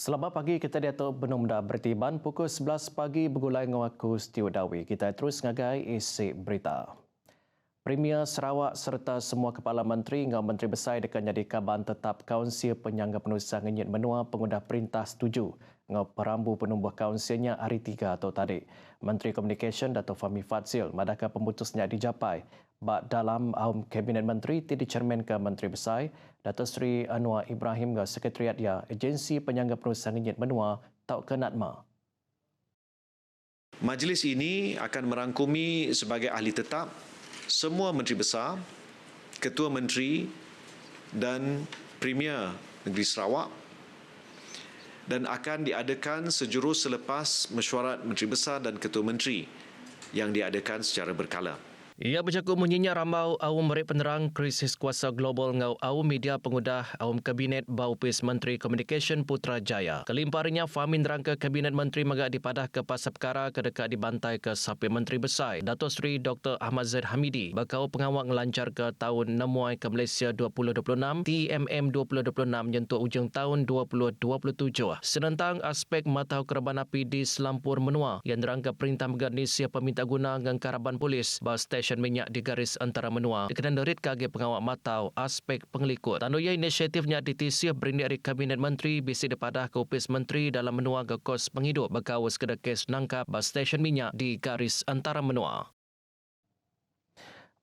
Selamat pagi, kita di atas benung dah bertiban pukul 11 pagi bergulai dengan aku Stewart Dawi. Kita terus ngagai isi berita. Premier Sarawak serta semua kepala menteri dengan menteri besar dekat jadi kaban tetap Kaunsil Penyangga Penulisan Ngenyit Menua pengundah perintah setuju dengan perambu penumbuh kaunsilnya hari 3 atau tadi. Menteri Komunikasi Dato' Fahmi Fadzil madakah pemutusnya dijapai. Bak dalam Kabinet Menteri dicermin ke Menteri Besar Dato' Sri Anwar Ibrahim ke Sekretariat dia Agensi Penyangga Penulisan Ngenyit Menua Tau ke Natma. Majlis ini akan merangkumi sebagai ahli tetap semua menteri besar, ketua menteri dan Premier Negeri Sarawak dan akan diadakan sejurus selepas mesyuarat menteri besar dan ketua menteri yang diadakan secara berkala. Ia bercakap menyinyar rambau awam merek penerang krisis kuasa global ngau awam media pengudah awam kabinet Baupis Menteri Komunikasi Putrajaya. Kelimparinya Fahmi nerangka kabinet menteri magak dipadah ke pasal perkara kedekat dibantai ke sapi menteri besar. Dato' Sri Dr. Ahmad Zaid Hamidi bakau pengawal ngelancar ke tahun Nemuai ke Malaysia 2026 TMM 2026 nyentuh ujung tahun 2027. Senentang aspek matau keraban api di Selampur Menua yang nerangka perintah meganisia peminta guna dengan karaban polis bahawa stesen minyak di garis antara menua dikenan derit kage pengawal matau aspek pengelikut. Tandanya inisiatifnya ditisih berindik dari Kabinet Menteri bisi depadah ke Opis Menteri dalam menua ke kos penghidup berkawas ke kes nangkap bas stesen minyak di garis antara menua.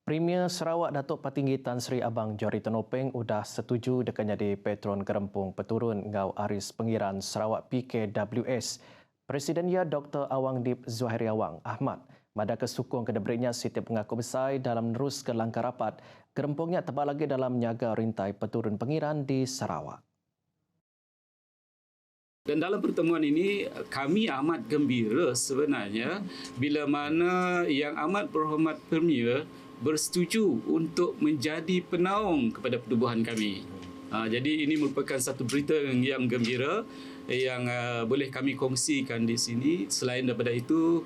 Premier Sarawak Datuk Patinggi Tan Sri Abang Johari Tenopeng udah setuju dekat jadi patron Gerempung Peturun ngau Aris Pengiran Sarawak PKWS. Presiden ia Dr. Awang Dip Zuhairi Awang Ahmad madaka sukung kedebritnya Siti Pengaku Besar dalam menerus ke langkah rapat Gerempungnya tebak lagi dalam menyaga rintai peturun pengiran di Sarawak. Dan dalam pertemuan ini kami amat gembira sebenarnya bila mana Yang Amat Berhormat Premier bersetuju untuk menjadi penaung kepada pertubuhan kami. Jadi ini merupakan satu berita yang gembira yang boleh kami kongsikan di sini. Selain daripada itu,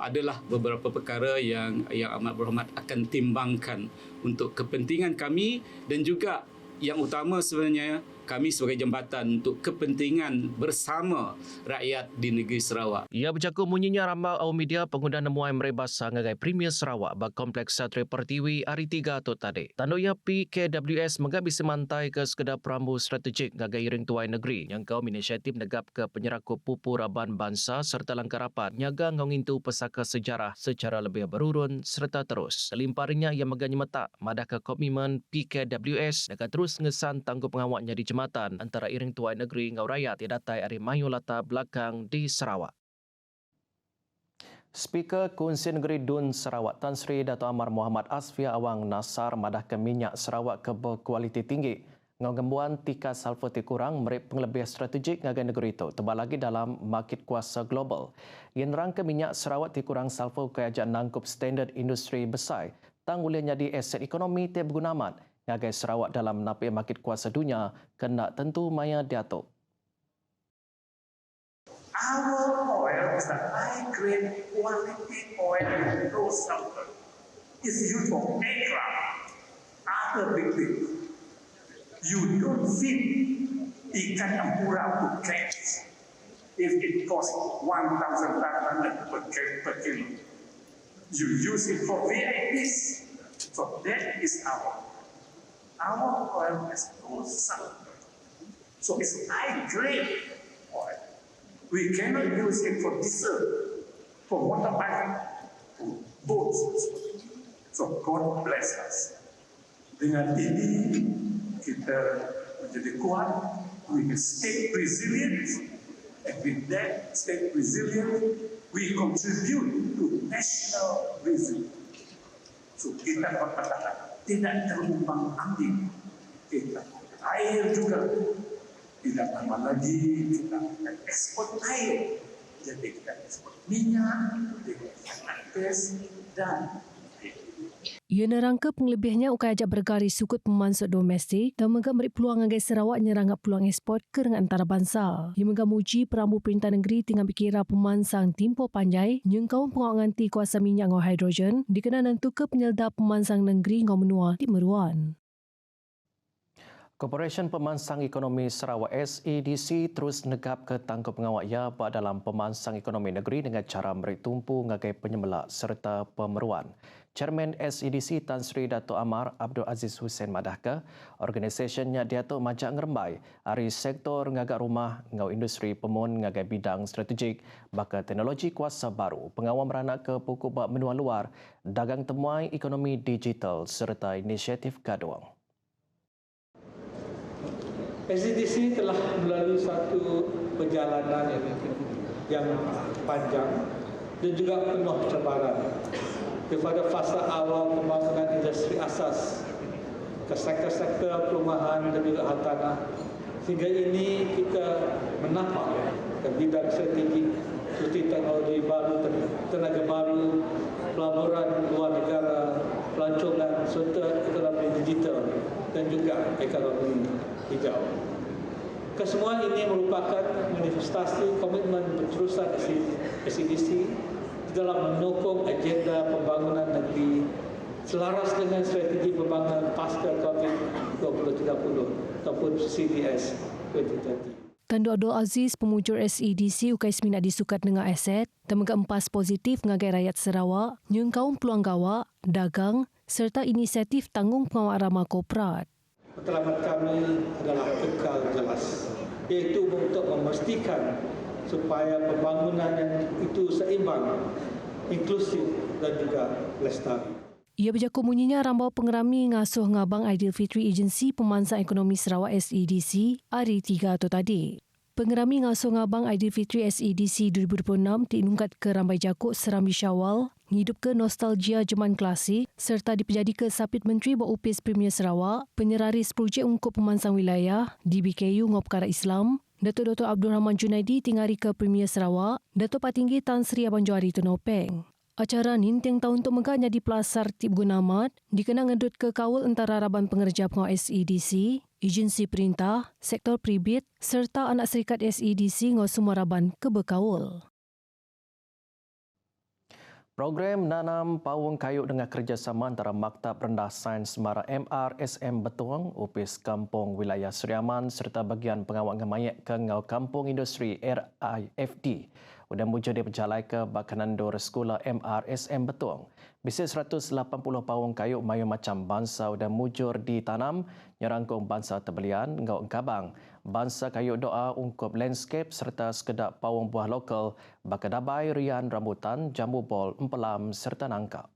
adalah beberapa perkara yang amat berhormat akan timbangkan untuk kepentingan kami dan juga yang utama sebenarnya kami sebagai jambatan untuk kepentingan bersama rakyat di negeri Sarawak. Ia bercakap menyinyar rambau awam media pengguna nemuai merebasa ngagai Premier Sarawak bak Kompleks Satria Pertiwi hari 3 atau tadi. Tandanya PKWS menggap bisa mantai ke sekedar perambu strategik ngagai iring tuai negeri yang kaum inisiatif negap ke penyerakup pupu raban bangsa serta langkah rapat nyaga ngongintu pesaka sejarah secara lebih berurun serta terus. Kelimparinya yang meganya metak madah ke komitmen PKWS dekat terus ngesan tangguh pengawaknya di jematan antara iring tuai negeri ngau rakyat yang datai dari mayu latar belakang di Sarawak. Speaker Kunsi Negeri Dun Sarawak Tan Sri Dato' Amar Muhammad Asfia Awang Nasar madahkan minyak Sarawak ke berkualiti tinggi. Ngau gembuan tika sulfur kurang merek penglebih strategik ngagai negeri itu tebal lagi dalam market kuasa global. Yang nerangka minyak Sarawak kurang sulfur ke ajak nangkup standard industri besar tang boleh jadi aset ekonomi tiap berguna amat. Ngagai Sarawak dalam napi market kuasa dunia kena tentu maya diatur. Our oil is a high-grade quality oil with low sulfur. It's used for aircraft, other big things. You don't feed ikan tempura to cats if it costs 1,500 per kilo. You use it for VIPs. So that is our oil has no sulfur. So it's high-grade oil. We cannot use it for diesel, for motorbike, for boats. So God bless us. Dengan ini kita menjadi kuat, we can stay resilient, and with that stay resilient, we contribute to national resilience. So kita berkata tidak terumbang ambing, kita air juga. Tidak lama lagi kita akan ekspor air. Jadi kita ekspor minyak, gas dan ia nerangka penglebihnya ukai ajak bergaris sukut pemansuk domestik dan menggap beri peluang agai Sarawak nyerangap peluang ekspor ke dengan antarabangsa. Ia menggap muji perambu perintah negeri tinggal berkira pemansang timpo panjai nyengkau pengawal nganti kuasa minyak ngau hidrogen dikenal nentu ke penyelda pemansang negeri ngau menua di Meruan. Korporation Pemansang Ekonomi Sarawak SEDC terus negap ke tangguh pengawak ia dalam pemansang ekonomi negeri dengan cara memberi tumpu ngagai penyembelak serta pemeruan. Chairman SEDC Tan Sri Dato' Amar Abdul Aziz Hussein madahka organisasinya Dato' majak ngerembai hari sektor ngagak rumah ngau industri pemun ngagai bidang strategik bakal teknologi kuasa baru pengawal meranak ke pokok bak menua luar dagang temuai ekonomi digital serta inisiatif gaduang. SEDC telah melalui satu perjalanan yang panjang dan juga penuh cabaran daripada fasa awal pembangunan industri asas ke sektor-sektor perumahan dan juga hartanah sehingga ini kita menapak ke bidang strategik seperti teknologi baru, tenaga baru, pelaburan luar negara, pelancongan serta ekonomi digital dan juga ekonomi hijau. Kesemua ini merupakan manifestasi komitmen berterusan SEDC dalam mendukung agenda pembangunan negeri selaras dengan strategi pembangunan pasca COVID 2030 ataupun CDS 2030. Tan Dr. Abdul Aziz, pemujur SEDC ukai seminat disukat dengan aset dan mengempas positif ngagai rakyat Sarawak, nyung kaum peluang gawak, dagang serta inisiatif tanggung pengawak ramah korporat. Matlamat kami adalah kekal jelas, iaitu untuk memastikan supaya pembangunan yang itu seimbang, inklusif dan juga lestari. Ia berjakut bunyinya rambau pengerami ngasuh ngabang Aidilfitri Agensi Pemansang Ekonomi Sarawak SEDC hari 3 atau tadi. Pengerami ngasuh ngabang Aidilfitri SEDC 2026 diinungkat ke Rambai Jakut Serambi Syawal, ngidup ke nostalgia zaman klasik serta dipejadi ke Sapit Menteri Berupis Premier Sarawak, penyeraris projek ungkup pemansang wilayah DBKU ngau perkara Islam, Datuk Dr. Abdul Rahman Junaidi tingari ke Premier Sarawak, Datuk Patinggi Tan Sri Abang Johari Tunopeng. Acara ni tiang tahun untuk megahnya di Pelasar Tib Gunamat dikenang ngedut ke kawal antara Raban Pengerja Pengawal SEDC, Agensi Perintah, Sektor Pribit serta anak serikat SEDC ngau semua Raban ke berkawal. Program nanam pawang kayu dengan kerjasama antara Maktab Rendah Sains Semara MRSM Betuang, Upis Kampung Wilayah Seri Aman serta bagian pengawal ngemayek ke ngau Kampung Industri RIFD. Udah mujur di penjalai ke Bakanandor Sekolah MRSM Betuang. Bisnis 180 pawang kayu mayu macam bangsa udah mujur ditanam nyerangkung bangsa terbelian ngau engkabang. Bangsa kayu doa ungkup landscape serta sekedap pawang buah lokal bakadabai rian rambutan, jambu bol, empelam serta nangka.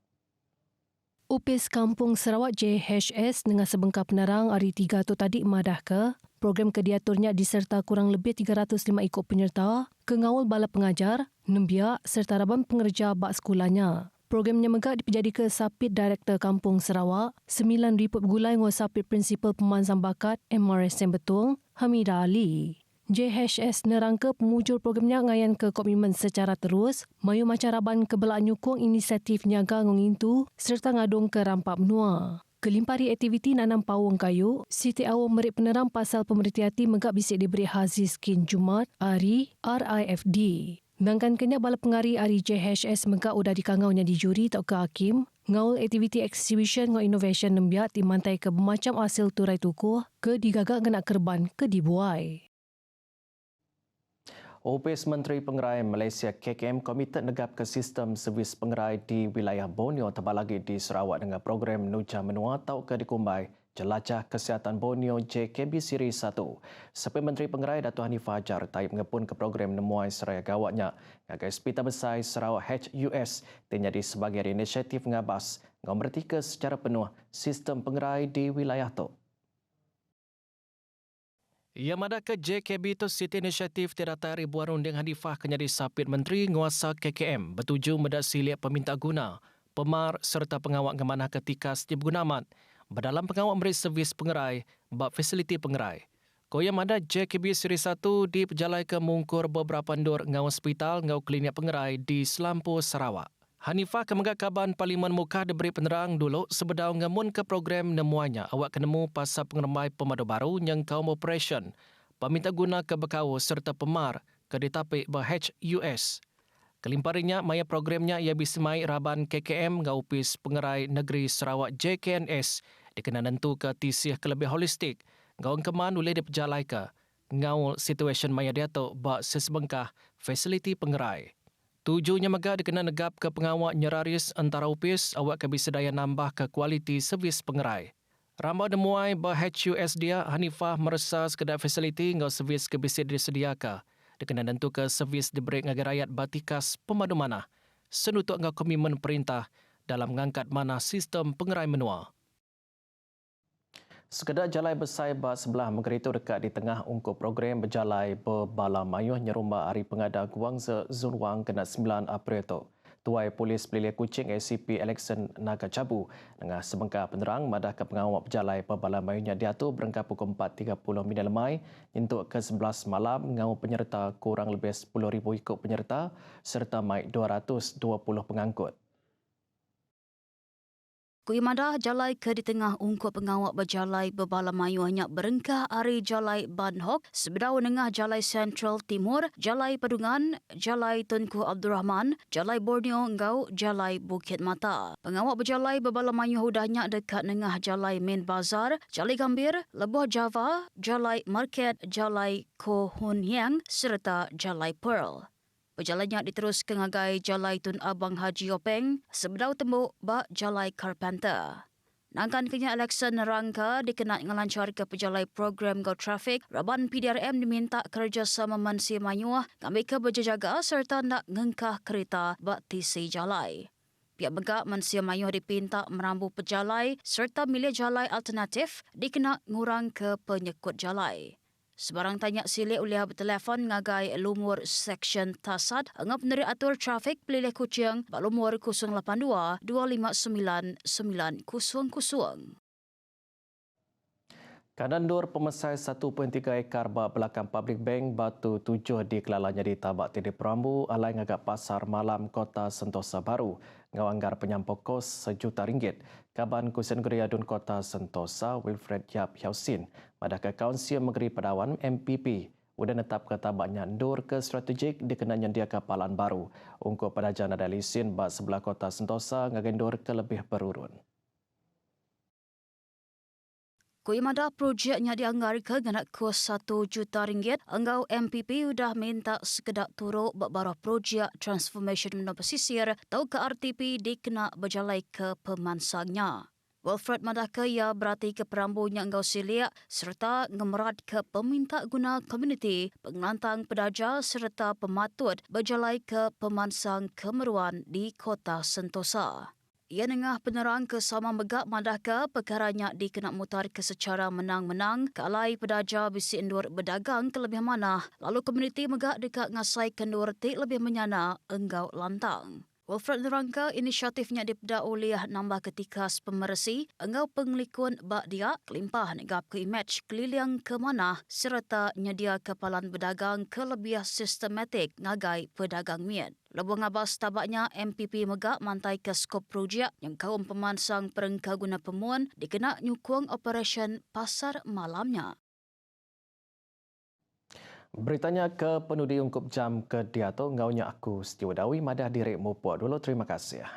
Upis Kampung Sarawak JHS dengan sebengkap penerang hari 3 tu tadi madah ke program kediaturnya diserta kurang lebih 305 ikut penyerta ke ngawal bala pengajar, nembiak serta raban pengerja bak sekolahnya. Programnya megak dipejadi ke Sapit Direktor Kampung Sarawak, 9 riput gulai ngau Sapit Prinsipal Pemansang Bakat MRSM Betuang, Hamidah Ali. JHS nerangka pemujur programnya ngayan ke komitmen secara terus, mayu macaraban kebelak nyukung inisiatif niaga ngongintu serta ngadong ke rampak menua. Kelimpari aktiviti nanam pawang kayu, Siti Awam merik penerang pasal pemerhati megak bisik diberi hasil skin Jumat hari RIFD. Sedangkan kenyak bala pengari hari JHS megak udah dikangaunya di juri atau ke hakim, ngaul aktiviti exhibition ngau innovation nembiak dimantai ke bermacam hasil turai tukuh ke digagak kena kerban ke dibuai. Opis Menteri Pengerai Malaysia KKM komited negap ke sistem servis pengerai di wilayah Borneo terbalagi di Sarawak dengan program Nuja Menua atau ke dikumbai Jelajah Kesihatan Borneo JKB Siri 1. Seperti Menteri Pengerai Dato' Hanifah Hajar taib mengepun ke program Nemuai Seraya Gawatnya ngagai Hospital Besar Sarawak HUS terjadi sebagai inisiatif ngabas ngau mertika secara penuh sistem pengerai di wilayah tu. Ia madah ke JKB itu City Inisiatif terdata ribuan runding Hanifah kenyadi Sapit Menteri Nguasa KKM bertuju medak silik peminta guna, pemar serta pengawak kemanah ketika setiap gunamat berdalam pengawak memberi servis pengerai bab fasiliti pengerai. Koya madah JKB Seri 1 diperjalai ke mungkur beberapa ndor ngau hospital ngau klinik pengerai di Selampur Sarawak. Hanifah kemegakaban Parlimen Mukah diberi penerang dulu sebedau ngamun ke program nemuanya awak kenemu pasal pengeremai pemadu baru yang kaum operation, peminta guna ke berkau serta pemar ke ditapik HUS. Kelimparinya maya programnya ia bisemai Raban KKM ngaupis pengerai negeri Sarawak JKNS dikenal nentu ke tisih kelebih holistik Ngau keman boleh diperjalai ke. Ngau situasi maya dia tu bak sesebengkah fasiliti pengerai. Tujuhnya mega dikena negap ke pengawak nyeraris antara upis awak ke bisa daya nambah ke kualiti servis pengerai. Rambau demuai bah HUS dia Hanifah merasa sekedar fasiliti ngau servis ke bisa disediakan. Dikena tentu ke servis diberi ngagai rakyat batikas pemadu manah. Senutuk ngau komitmen perintah dalam mengangkat manah sistem pengerai menua. Sekedar jalai besar bak sebelah negeri itu dekat di tengah ungkup program berjalai berbala mayuh nyerumba hari pengada Guangzhou Zunwang kena 9 April itu. Tuai Polis Pelilih Kuching ACP Alexan Naga Cabu dengan sebengkah penerang madah ke pengawal berjalai berbala mayuhnya diatur berengkap pukul 4.30 minit lemai untuk ke 11 malam mengawal penyerta kurang lebih 10,000 ikut penyerta serta mai 220 pengangkut. Kuimadah jalai ke di tengah ungkup pengawak berjalai berbala mayuh hanya berengkah ari jalai Banhok, sebedau nengah jalai Central Timur, jalai Padungan, jalai Tunku Abdul Rahman, jalai Borneo Engau, jalai Bukit Mata. Pengawak berjalai berbala mayuh udahnya dekat nengah jalai Main Bazar, jalai Gambir, Lebuh Java, jalai Market, jalai Koh Hun Hiang serta jalai Pearl. Perjalannya diterus ke ngagai Jalai Tun Abang Haji Openg, sebedau tembuk bak Jalai Carpenter. Nangkan kenya election rangka dikenal ngelancar ke pejalai program Go Traffic, Raban PDRM diminta kerjasama Mansi Mayuah, kami ke berjaga serta nak ngengkah kereta bak TC Jalai. Pihak Begak Mansi Mayuah dipinta merambu pejalai serta milih jalai alternatif dikenal ngurang ke penyekut jalai. Sebarang tanya silik uliah bertelefon ngagai lumur Seksyen Tasad ngap peneri atur trafik Pelilih Kuching bak lumur 082 259 900. Kanandur pemesai 1.3 ekar bak belakang Public Bank Batu 7 di Kelalanya di Tabak Tidi Perambu alai ngagak pasar malam Kota Sentosa Baru ngawanggar penyampuk kos RM1 juta. Kaban Kusen Negeri Adun Kota Sentosa Wilfred Yap Hiausin madah ke Kaunsil Negeri Padawan MPP udah netap ke tabaknya ndur ke strategik dikenanya dia kapalan baru untuk pedajan ada lisin bak sebelah Kota Sentosa ngagendur ke lebih berurun. Kuimadah projeknya dianggar ke ganak kos RM1 juta. Enggau MPP sudah minta sekedak turuk barah projek transformation menua pesisir atau ke RTP dikena berjalai ke pemansangnya. Wilfred Madaka ia berarti ke perambunya enggau siliak serta ngemerat ke peminta guna komuniti, pengelantang pedaja serta pematut berjalai ke pemansang kemeruan di Kota Sentosa. Ia nengah penerang ke Samang Begak Madaka perkaranya dikena mutar ke secara menang-menang kalai pedaja bisi endur berdagang ke lebih manah lalu komuniti Megak dekat ngasai kendur tik lebih menyana enggau lantang. Wilfred nerangka inisiatifnya dipeda oleh nambah ketikas pemersi enggau penglikun bak dia kelimpah negap ke imej keliling ke manah serta nyedia kepalan berdagang ke lebih sistematik ngagai pedagang miat. Lebuh ngabas tabaknya MPP Megak mantai ke skop projek yang kaum pemansang perengka guna pemuan dikena nyukung operasi pasar malamnya. Beritanya ke penudi ungkup jam ke diato ngaunya aku Setiwadawi madah diri mupo dulu terima kasih.